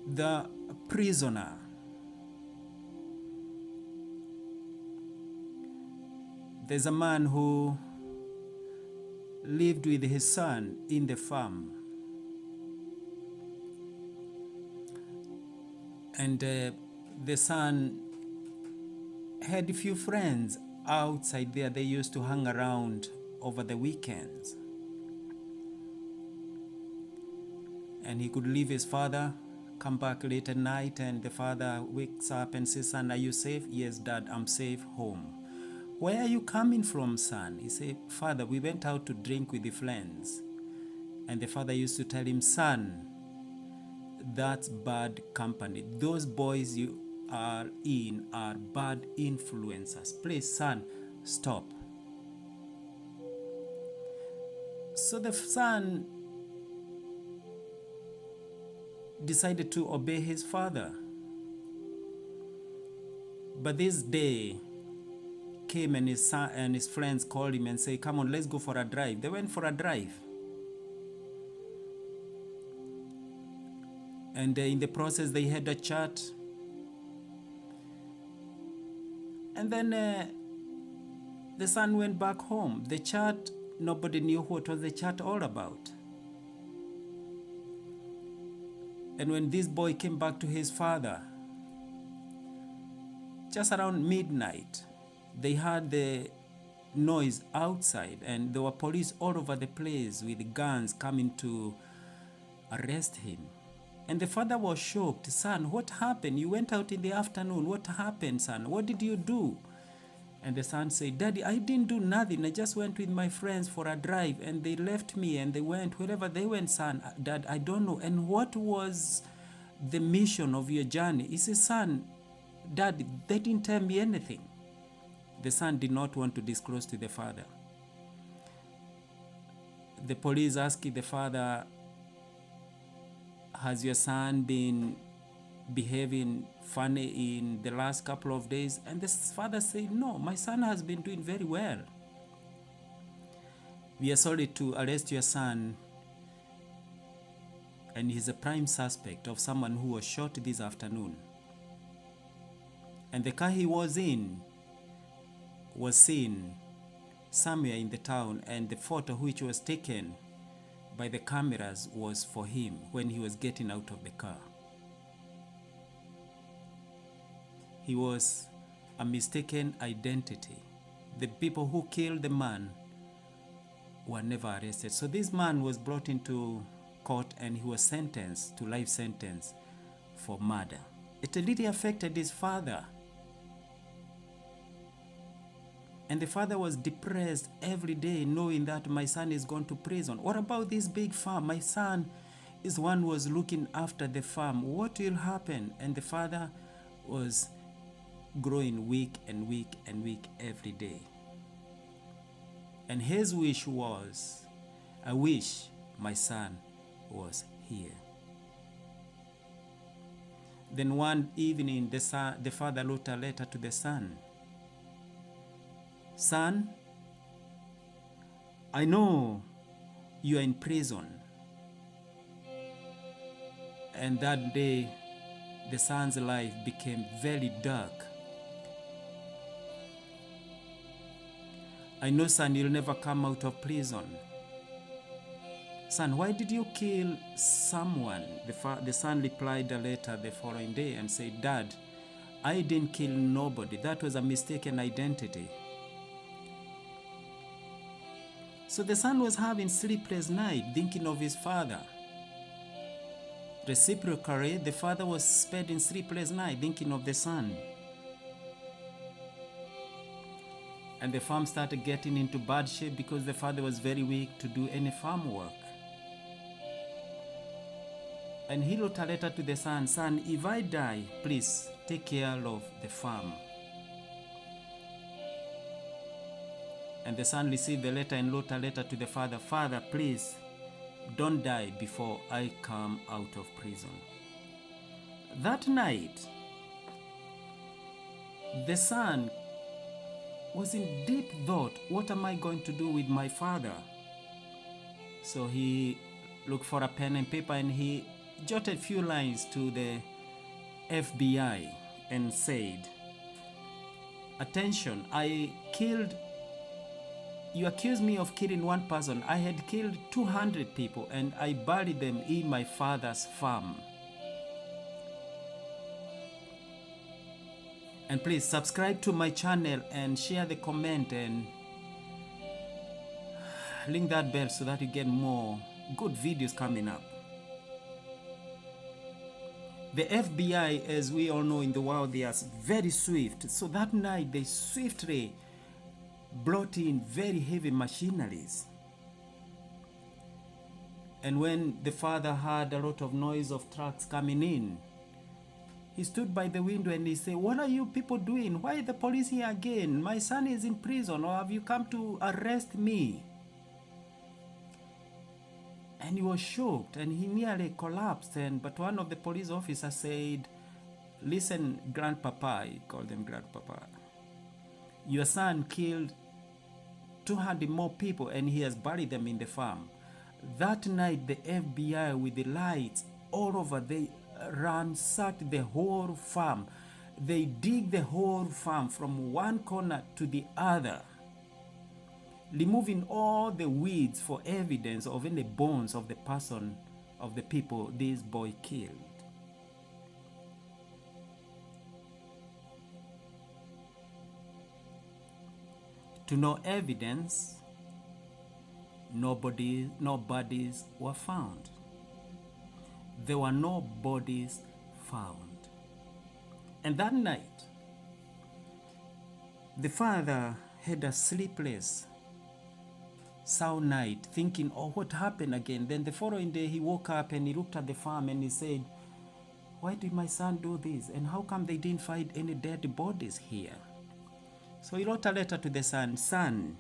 The prisoner. There's a man who lived with his son in the farm. And the son had a few friends outside there. They used to hang around over the weekends. And he could leave his father, come back late at night, and the father wakes up and says, "Son, are you safe?" "Yes, Dad, I'm safe home." "Where are you coming from, son?" He said, "Father, we went out to drink with the friends." And the father used to tell him, "Son, that's bad company. Those boys you are in are bad influences. Please, son, stop." So the son decided to obey his father. But this day came, and his son and his friends called him and said, "Come on, let's go for a drive." They went for a drive. And in the process, they had a chat. And then the son went back home. The chat, nobody knew what was the chat all about. And when this boy came back to his father, just around midnight, they heard the noise outside, and there were police all over the place with guns coming to arrest him. And the father was shocked. "Son, what happened? You went out in the afternoon. What happened, son? What did you do?" And the son said, "Daddy, I didn't do nothing. I just went with my friends for a drive, and they left me and they went wherever they went, son. Dad, I don't know." "And what was the mission of your journey?" He said, "Son, Dad, they didn't tell me anything." The son did not want to disclose to the father. The police asked the father, "Has your son been behaving funny in the last couple of days?" And the father said, "No, my son has been doing very well. We are sorry to arrest your son, and he's a prime suspect of someone who was shot this afternoon. And the car he was in was seen somewhere in the town, and the photo which was taken by the cameras was for him when he was getting out of the car. He was a mistaken identity. The people who killed the man were never arrested." So this man was brought into court, and he was sentenced to life sentence for murder. It really affected his father. And the father was depressed every day knowing that my son is gone to prison. What about this big farm? My son is one who was looking after the farm. What will happen? And the father was growing weak and weak and weak every day. And his wish was, "I wish my son was here." Then one evening, the father wrote a letter to the son. "Son, I know you are in prison." And that day, the son's life became very dark. "I know, son, you'll never come out of prison." "Son, why did you kill someone?" The son replied a letter the following day and said, "Dad, I didn't kill nobody. That was a mistaken identity." So the son was having sleepless night thinking of his father. Reciprocally, the father was spending sleepless night thinking of the son. And the farm started getting into bad shape because the father was very weak to do any farm work. And he wrote a letter to the son, "Son, if I die, please take care of the farm." And the son received the letter and wrote a letter to the father, "Father, please don't die before I come out of prison." That night, the son was in deep thought. What am I going to do with my father? So he looked for a pen and paper, and he jotted few lines to the FBI and said, "Attention, you accuse me of killing one person. I had killed 200 people and I buried them in my father's farm. And please subscribe to my channel and share the comment and ring that bell so that you get more good videos coming up." The FBI, as we all know in the world, they are very swift. So that night they swiftly brought in very heavy machineries. And when the father heard a lot of noise of trucks coming in, he stood by the window and he said, "What are you people doing? Why is the police here again? My son is in prison, or have you come to arrest me?" And he was shocked and he nearly collapsed. But one of the police officers said, "Listen, grandpapa," he called them grandpapa, "your son killed 200 more people and he has buried them in the farm." That night, the FBI, with the lights all over, they ransacked the whole farm. They dig the whole farm from one corner to the other, removing all the weeds for evidence of any bones of the person, of the people this boy killed. To no evidence, no bodies were found. There were no bodies found. And that night, the father had a sleepless, sound night, thinking, "Oh, what happened again?" Then the following day, he woke up and he looked at the farm and he said, "Why did my son do this? And how come they didn't find any dead bodies here?" So he wrote a letter to the son. "Son,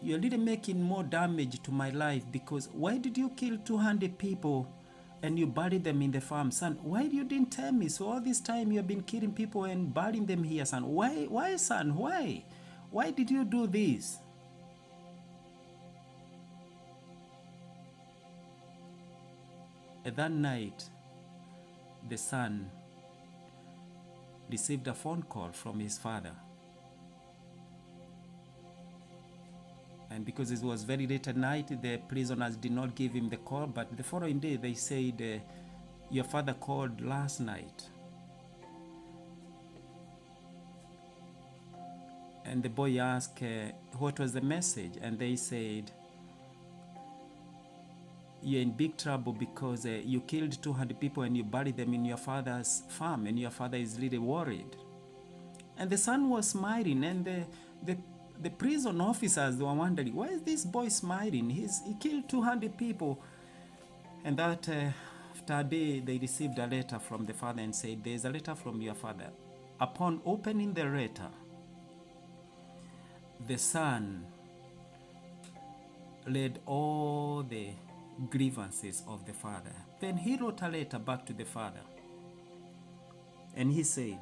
you're really making more damage to my life, because why did you kill 200 people and you buried them in the farm? Son, why you didn't tell me? So all this time you have been killing people and burying them here, son. Why, son? Why? Why did you do this?" And that night, the son received a phone call from his father. And because it was very late at night, the prisoners did not give him the call, but the following day they said, "Your father called last night." And the boy asked, "What was the message?" And they said, "You're in big trouble because you killed 200 people and you buried them in your father's farm, and your father is really worried." And the son was smiling, and the prison officers were wondering, why is this boy smiling? He killed 200 people. And that after a day, they received a letter from the father and said, "There's a letter from your father." Upon opening the letter, the son read all the grievances of the father. Then he wrote a letter back to the father. And he said,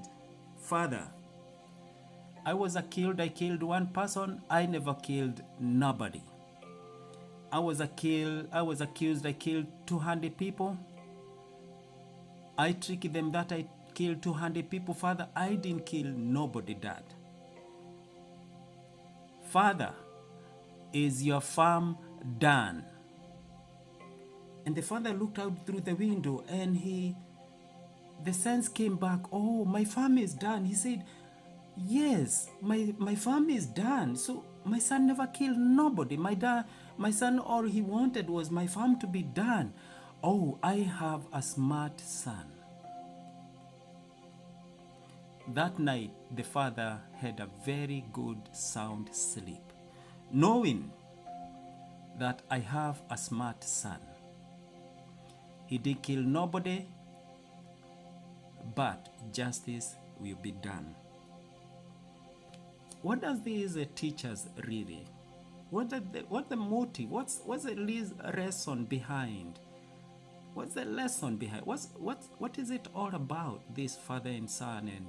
"Father, I killed one person. I never killed nobody. I was accused I killed 200 people. I tricked them that I killed 200 people. Father, I didn't kill nobody, Dad. Father, is your farm done?" And the father looked out through the window and the sense came back. "Oh, my farm is done." He said, "Yes, my farm is done. So my son never killed nobody. My son, all he wanted was my farm to be done. Oh, I have a smart son." That night, the father had a very good sound sleep, knowing that I have a smart son. He did kill nobody, but justice will be done. What does this teach us really? What's the motive? What's the lesson behind? What's the lesson behind? What is it all about, this father and son and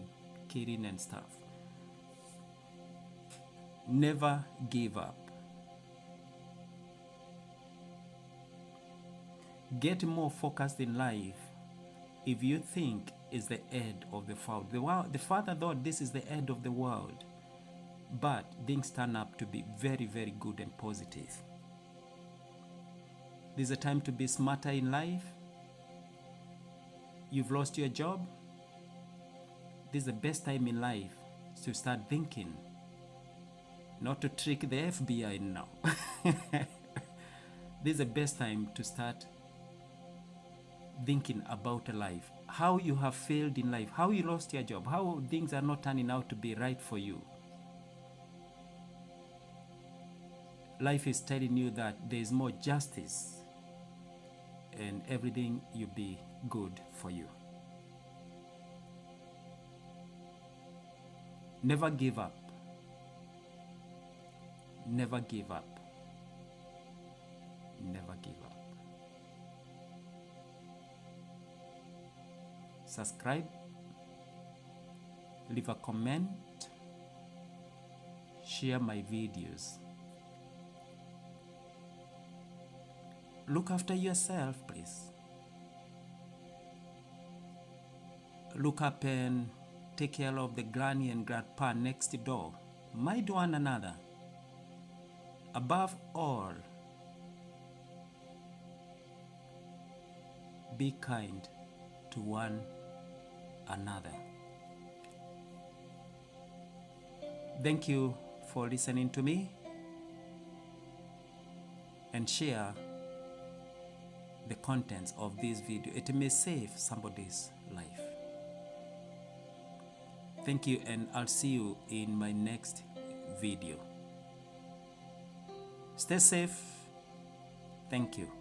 killing and stuff? Never give up. Get more focused in life if you think is the end of the world. The Father thought this is the end of the world, but things turn up to be very, very good and positive. This is a time to be smarter in life. You've lost your job. This is the best time in life to start thinking, not to trick the FBI now. This is the best time to start thinking about life, how you have failed in life, how you lost your job, how things are not turning out to be right for you. Life is telling you that there is more justice and everything will be good for you. Never give up. Never give up. Never give up. Subscribe, leave a comment, share my videos. Look after yourself, please. Look up and take care of the granny and grandpa next door. Mind one another. Above all, be kind to one another. Thank you for listening to me, and share the contents of this video. It may save somebody's life. Thank you, and I'll see you in my next video. Stay safe. Thank you.